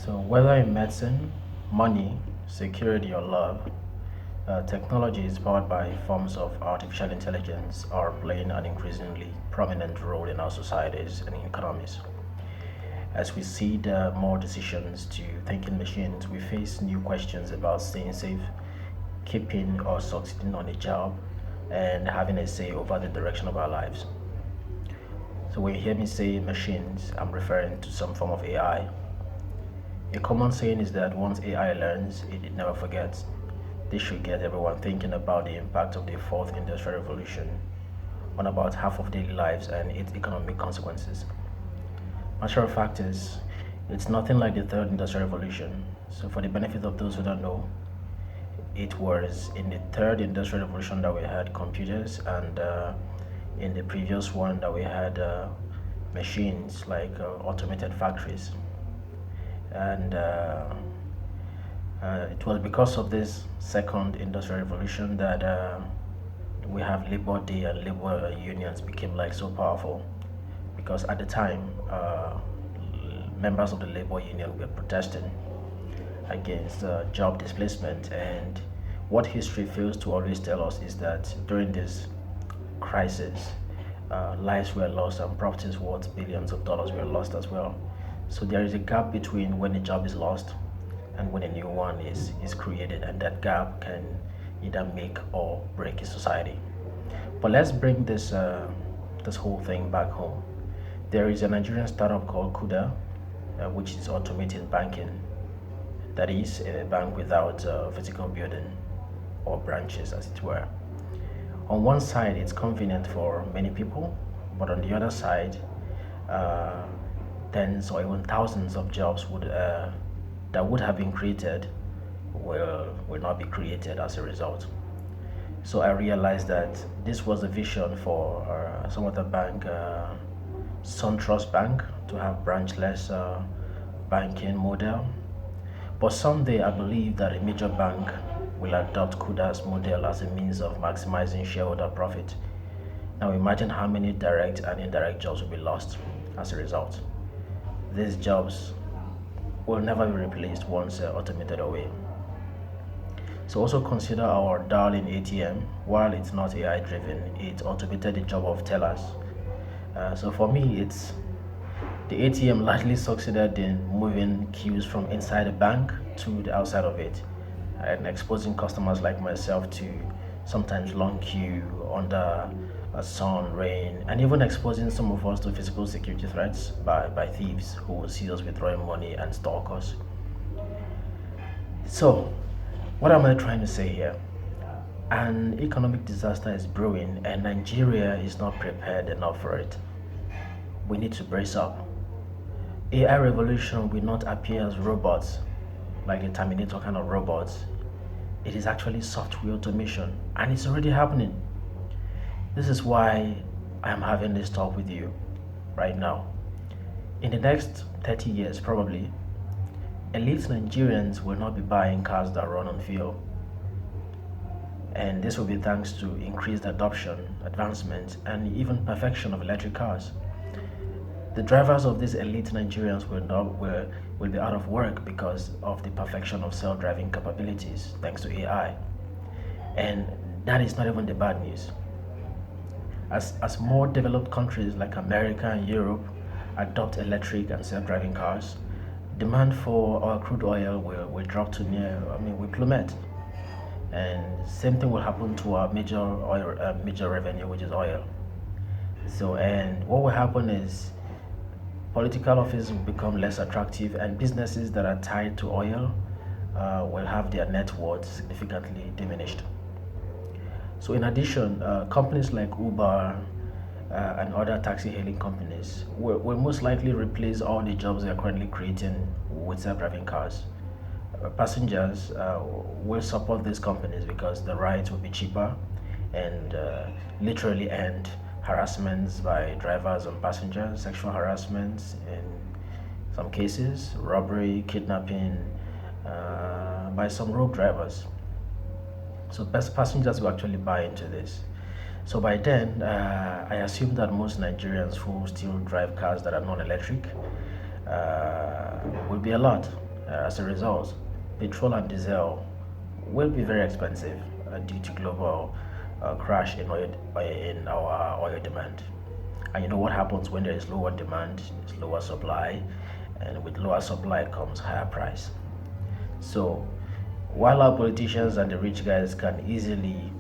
So, whether in medicine, money, security, or love, technology is powered by forms of artificial intelligence are playing an increasingly prominent role in our societies and economies. As we see the more decisions to thinking machines, we face new questions about staying safe, keeping or succeeding on a job, and having a say over the direction of our lives. So when you hear me say machines, I'm referring to some form of AI. A common saying is that once AI learns, it never forgets. This should get everyone thinking about the impact of the fourth industrial revolution on about half of daily lives and its economic consequences. Matter of fact is, it's nothing like the third industrial revolution. So for the benefit of those who don't know, it was in the third industrial revolution that we had computers, and in the previous one that we had machines like automated factories. And it was because of this second industrial revolution that we have Labor Day and labor unions became like so powerful. Because at the time, members of the labor union were protesting against job displacement. And what history fails to always tell us is that during this crisis, lives were lost and properties worth billions of dollars were lost as well. So there is a gap between when a job is lost and when a new one is created, and that gap can either make or break a society. But let's bring this whole thing back home. There is a Nigerian startup called Kuda, which is automating banking. That is a bank without a physical building or branches, as it were. On one side, it's convenient for many people, but on the other side, uh, tens or even thousands of jobs that would have been created will not be created as a result. So I realized that this was a vision for some other bank, SunTrust Bank, to have branchless banking model. But someday I believe that a major bank will adopt Kuda's model as a means of maximizing shareholder profit. Now imagine how many direct and indirect jobs will be lost as a result. These jobs will never be replaced once automated away. So also consider our darling ATM. While it's not AI driven, it automated the job of tellers. So for me, it's the ATM largely succeeded in moving queues from inside the bank to the outside of it, and exposing customers like myself to sometimes long queue under sun, rain, and even exposing some of us to physical security threats by thieves who will see us withdrawing money and stalk us. So, what am I trying to say here? An economic disaster is brewing, and Nigeria is not prepared enough for it. We need to brace up. AI revolution will not appear as robots, like the Terminator kind of robots. It is actually software automation, and it's already happening. This is why I am having this talk with you right now. In the next 30 years, probably, elite Nigerians will not be buying cars that run on fuel. And this will be thanks to increased adoption, advancement, and even perfection of electric cars. The drivers of these elite Nigerians will be out of work because of the perfection of self-driving capabilities thanks to AI. And that is not even the bad news. As more developed countries like America and Europe adopt electric and self-driving cars, demand for our crude oil will drop to will plummet. And same thing will happen to our major revenue, which is oil. So, and what will happen is political office will become less attractive, and businesses that are tied to oil will have their net worth significantly diminished. So, in addition, companies like Uber and other taxi hailing companies will most likely replace all the jobs they are currently creating with self driving cars. Passengers will support these companies because the rides will be cheaper, and literally end harassments by drivers on passengers, sexual harassments in some cases, robbery, kidnapping by some rogue drivers. So best passengers will actually buy into this. So by then, I assume that most Nigerians who still drive cars that are non-electric will be a lot. As a result, petrol and diesel will be very expensive due to global crash in our oil demand. And you know what happens when there is lower demand, is lower supply, and with lower supply comes higher price. So while our politicians and the rich guys can easily,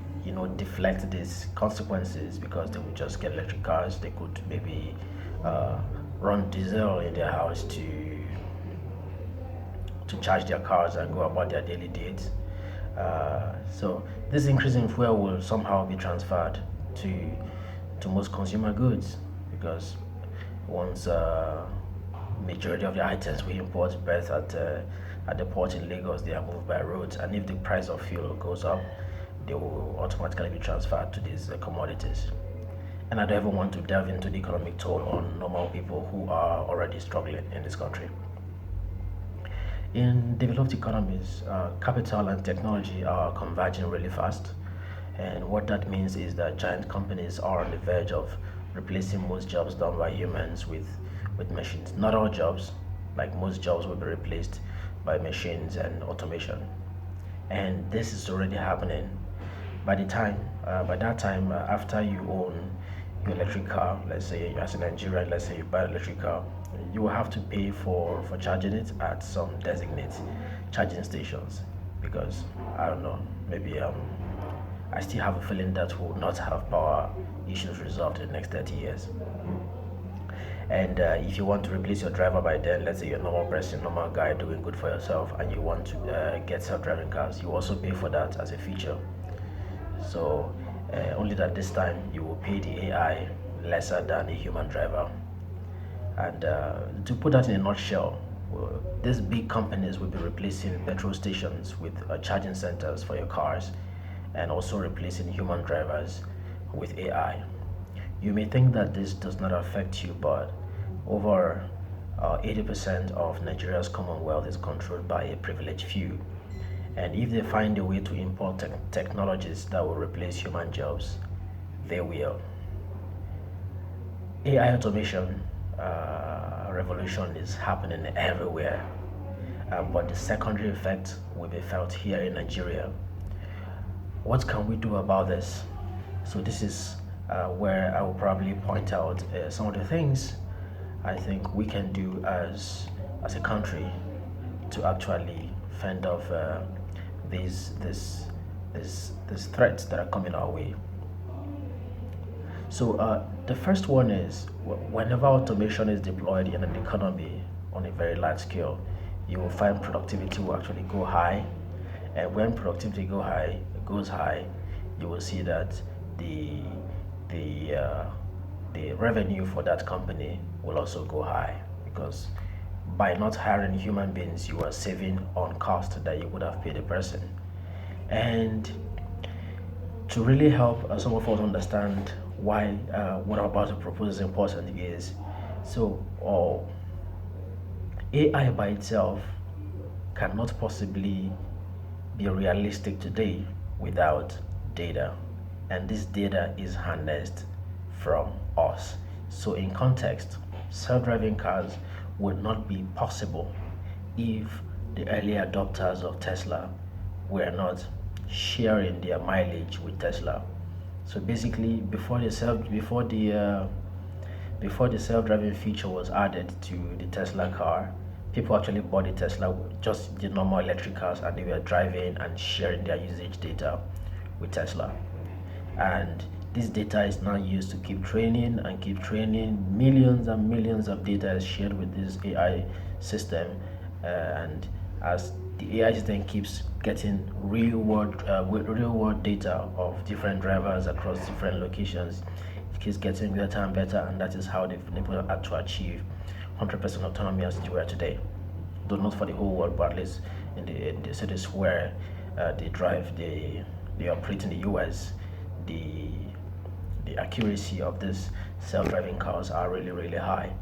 deflect these consequences because they would just get electric cars, they could maybe uh, run diesel in their house to charge their cars and go about their daily dates. So this increase in fuel will somehow be transferred to most consumer goods because once majority of the items we import both at the port in Lagos, they are moved by roads, and if the price of fuel goes up, they will automatically be transferred to these commodities. And I don't ever want to delve into the economic toll on normal people who are already struggling in this country. In developed economies, capital and technology are converging really fast. And what that means is that giant companies are on the verge of replacing most jobs done by humans with machines. Not all jobs, like most jobs, will be replaced by machines and automation. And this is already happening. By that time, after you own your electric car, let's say as a Nigerian, let's say you buy an electric car, you will have to pay for charging it at some designated charging stations because I don't know, maybe I still have a feeling that we will not have power issues resolved in the next 30 years. And if you want to replace your driver by then, let's say you're a normal person, normal guy doing good for yourself, and you want to get self-driving cars, you also pay for that as a feature. So only that this time you will pay the AI lesser than a human driver. And to put that in a nutshell, these big companies will be replacing petrol stations with charging centers for your cars and also replacing human drivers with AI. You may think that this does not affect you, but over 80% of Nigeria's commonwealth is controlled by a privileged few. And if they find a way to import technologies that will replace human jobs, they will. AI automation revolution is happening everywhere, but the secondary effect will be felt here in Nigeria. What can we do about this? So this is where I will probably point out some of the things I think we can do as a country to actually fend off these this these threats that are coming our way. So the first one is whenever automation is deployed in an economy on a very large scale, you will find productivity will actually go high, and when productivity goes high, you will see that the the uh, the revenue for that company will also go high because by not hiring human beings, you are saving on cost that you would have paid a person. And to really help some of us understand why what I'm about to propose is important is so AI by itself cannot possibly be realistic today without data, and this data is harnessed from us. So, in context, self driving cars would not be possible if the early adopters of Tesla were not sharing their mileage with Tesla. So basically, before the self-driving feature was added to the Tesla car, people actually bought the Tesla, just the normal electric cars, and they were driving and sharing their usage data with Tesla. And this data is now used to keep training and keep training. Millions and millions of data is shared with this AI system, and as the AI system keeps getting real world data of different drivers across different locations, it keeps getting better and better, and that is how they've been able to achieve 100% autonomy as it were today. Though not for the whole world, but at least in the cities where they operate in the US, the accuracy of these self-driving cars are really really high.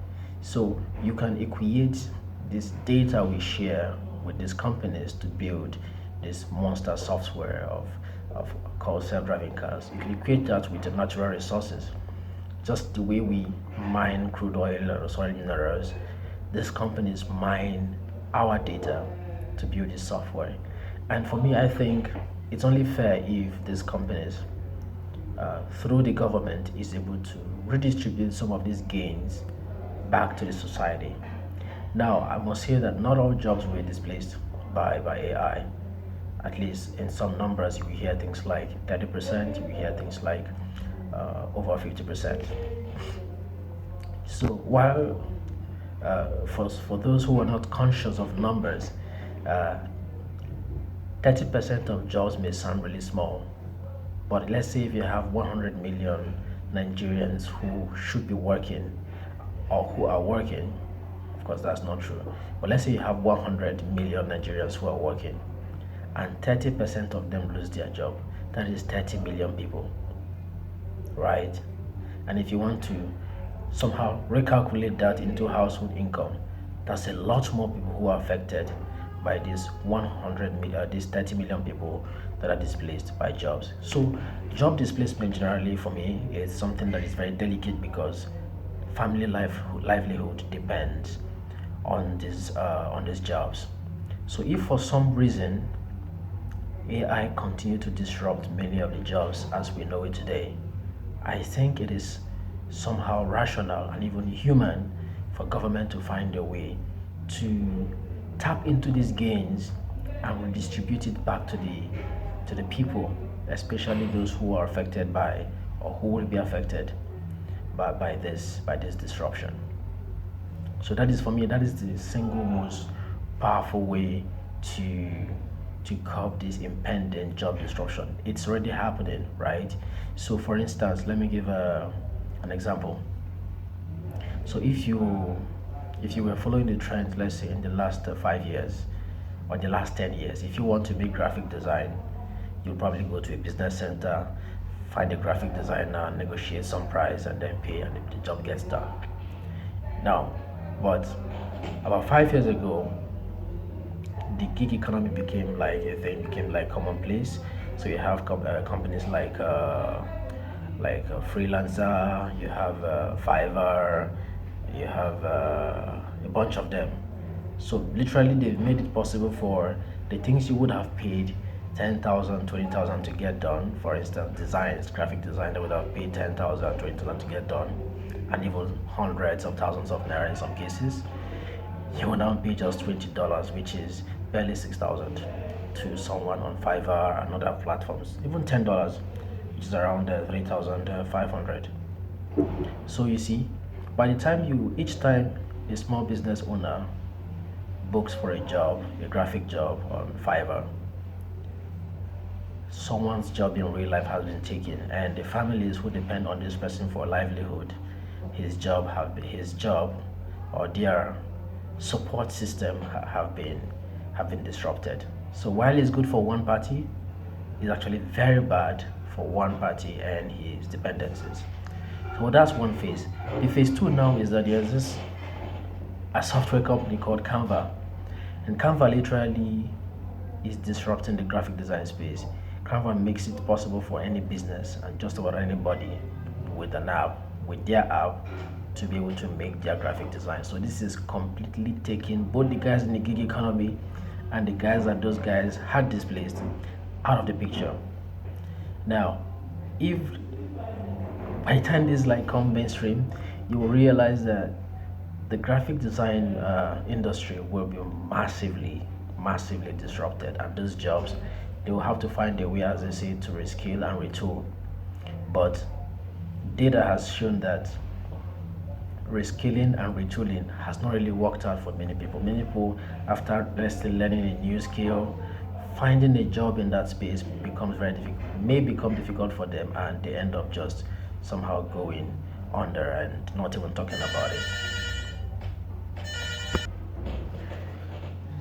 So you can equate this data we share with these companies to build this monster software of called self-driving cars. You can equate that with the natural resources. Just the way we mine crude oil or soil minerals, these companies mine our data to build this software. And for me, I think it's only fair if these companies, through the government, is able to redistribute some of these gains back to the society. Now, I must say that not all jobs were displaced by AI. At least in some numbers, you hear things like 30%, you hear things like over 50%. So while for those who are not conscious of numbers, uh, 30% of jobs may sound really small, but let's say if you have 100 million Nigerians who should be working or who are working, of course that's not true, but let's say you have 100 million Nigerians who are working and 30% of them lose their job, that is 30 million people, right? And if you want to somehow recalculate that into household income, that's a lot more people who are affected by this 100 million, these 30 million people that are displaced by jobs. So job displacement generally for me is something that is very delicate because livelihood depends on these jobs. So if for some reason AI continue to disrupt many of the jobs as we know it today, I think it is somehow rational and even human for government to find a way to tap into these gains and redistribute it back to the people, especially those who are affected by or who will be affected by this disruption. So that is for me, that is the single most powerful way to to curb this impending job disruption. It's already happening, right? So for instance, let me give an example. So if you were following the trend, let's say in the last 5 years or the last 10 years, if you want to make graphic design, you'll probably go to a business center, find a graphic designer, negotiate some price, and then pay, and the job gets done. Now, but about 5 years ago, the gig economy became like a thing, became like commonplace. So you have companies like Freelancer, you have Fiverr, you have a bunch of them. So literally, they've made it possible for the things you would have paid 10,000, 20,000 to get done. For instance, designs, graphic design, they would have paid 10,000, 20,000 to get done, and even hundreds of thousands of naira in some cases. You will now pay just $20, which is barely 6,000, to someone on Fiverr and other platforms. Even $10, which is around 3,500. So you see, by the time each time a small business owner books for a job, a graphic job on Fiverr, someone's job in real life has been taken, and the families who depend on this person for a livelihood, his job or their support system have been disrupted. So while it's good for one party, it's actually very bad for one party and his dependencies. So that's one phase. The phase two now is that there's this a software company called Canva, and Canva literally is disrupting the graphic design space. Canva makes it possible for any business and just about anybody with an app, with their app, to be able to make their graphic design. So this is completely taking both the guys in the gig economy and the guys that those guys had displaced out of the picture. Now, if by the time this like come mainstream, you will realize that the graphic design industry will be massively disrupted, and those jobs, they will have to find a way, as they say, to rescale and retool. But data has shown that reskilling and retooling has not really worked out for many people. Many people, after let's say learning a new skill, finding a job in that space becomes very difficult, may become difficult for them, and they end up just somehow going under and not even talking about it.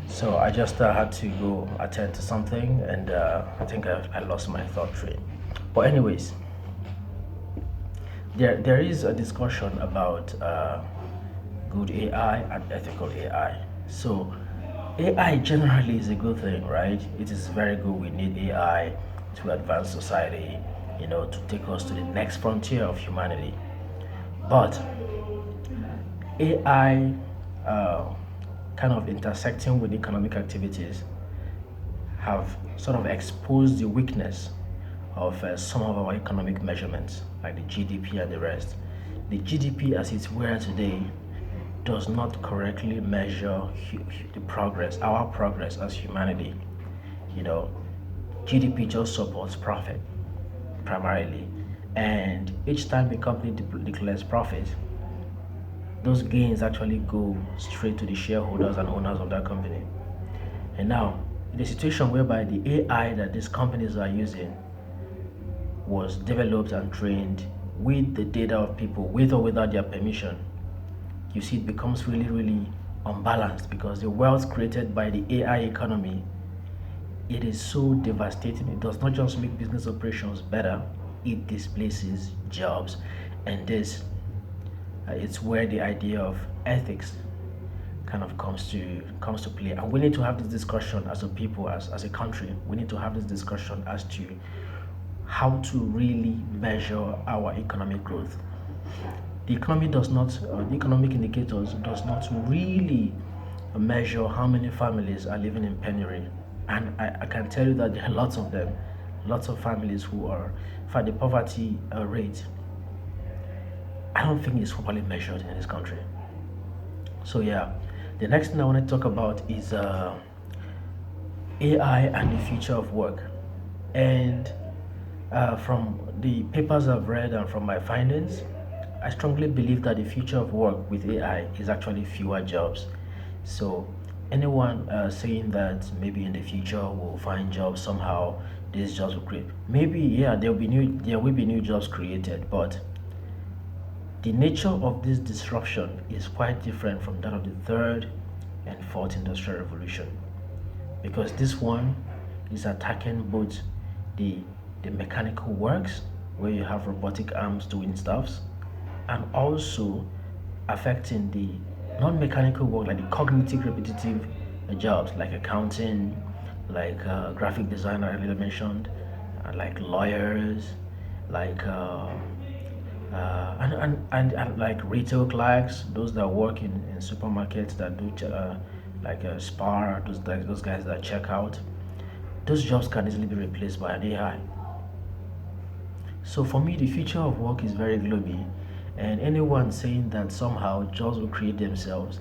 So I just had to go attend to something, and I think I lost my thought train. But anyways, there is a discussion about good AI and ethical AI. So AI generally is a good thing, right? It is very good. We need AI to advance society, to take us to the next frontier of humanity. But AI kind of intersecting with economic activities have sort of exposed the weakness of some of our economic measurements, like the GDP and the rest. The GDP, as it's where today, does not correctly measure the progress, our progress as humanity. You know, GDP just supports profit primarily, and each time a company declares profit, those gains actually go straight to the shareholders and owners of that company. And now, in a situation whereby the AI that these companies are using was developed and trained with the data of people, with or without their permission, you see it becomes really, really unbalanced, because the wealth created by the AI economy, it is so devastating. It does not just make business operations better, it displaces jobs. And this it's where the idea of ethics kind of comes to play. And we need to have this discussion as a people, as a country. We need to have this discussion as to how to really measure our economic growth. The economy does not, the economic indicators does not really measure how many families are living in penury. And I can tell you that there are lots of them, lots of families who are, for the poverty rate, I don't think it's properly measured in this country. So yeah, the next thing I want to talk about is AI and the future of work. And from the papers I've read and from my findings, I strongly believe that the future of work with AI is actually fewer jobs. So anyone saying that maybe in the future we'll find jobs somehow, these jobs will create. Maybe yeah, there will be new jobs created, but the nature of this disruption is quite different from that of the third and fourth industrial revolution, because this one is attacking both the the mechanical works, where you have robotic arms doing stuffs, and also affecting the non-mechanical work, like the cognitive repetitive jobs like accounting, like graphic designer I earlier mentioned, like lawyers, like and like retail clerks, those that work in supermarkets that do like spar, those guys that check out. Those jobs can easily be replaced by an AI. So for me, the future of work is very gloomy, and anyone saying that somehow jobs will create themselves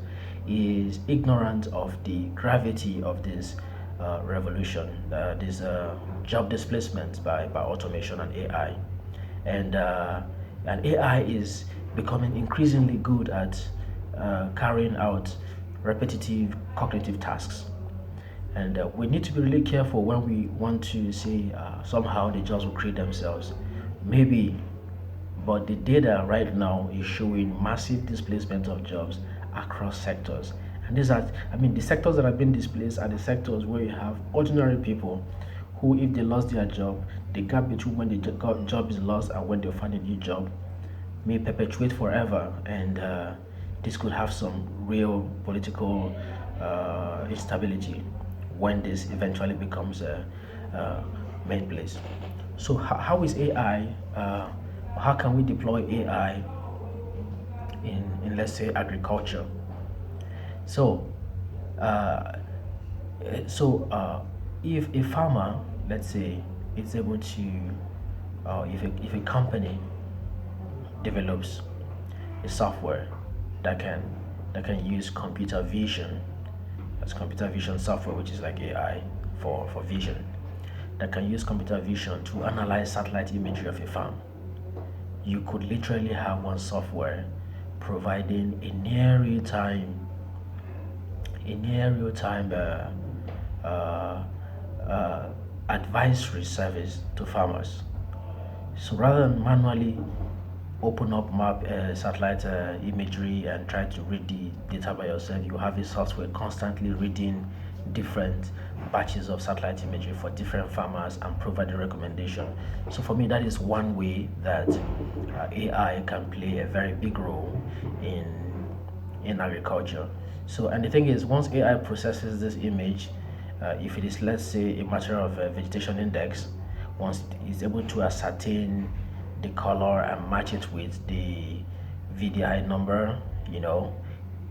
is ignorant of the gravity of this revolution, this job displacement by automation and AI. And AI is becoming increasingly good at carrying out repetitive cognitive tasks. And we need to be really careful when we want to say somehow the jobs will create themselves. Maybe, but the data right now is showing massive displacement of jobs across sectors. And these are, I mean, the sectors that have been displaced are the sectors where you have ordinary people who, if they lost their job, the gap between when the job is lost and when they find a new job may perpetuate forever. And this could have some real political instability when this eventually becomes a main place. So how is AI? How can we deploy AI in let's say agriculture? So uh, if a farmer, let's say, is able to, if a company develops a software that can use computer vision, that's computer vision software, which is like AI for vision, that can use computer vision to analyze satellite imagery of a farm. You could literally have one software providing a near real time advisory service to farmers. So rather than manually open up map satellite imagery and try to read the data by yourself, you have a software constantly reading different batches of satellite imagery for different farmers and provide a recommendation. So for me, that is one way that AI can play a very big role in agriculture. So, and the thing is, once AI processes this image, if it is, let's say, a matter of vegetation index, once it is able to ascertain the color and match it with the VDI number,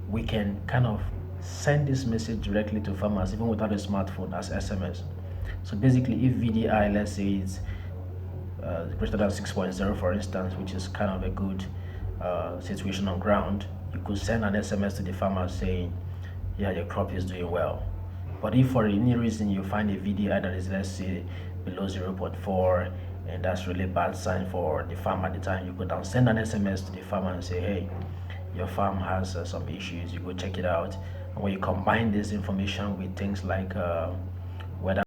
we can kind of send this message directly to farmers even without a smartphone as SMS. So basically, if VDI, let's say, is greater than 6.0, for instance, which is kind of a good situation on ground, you could send an SMS to the farmer saying, yeah, your crop is doing well. But if for any reason you find a VDI that is, let's say, below zero point 0.4, and that's really bad sign for the farm at the time, you could now send an SMS to the farmer and say, hey, your farm has some issues, you go check it out. And when you combine this information with things like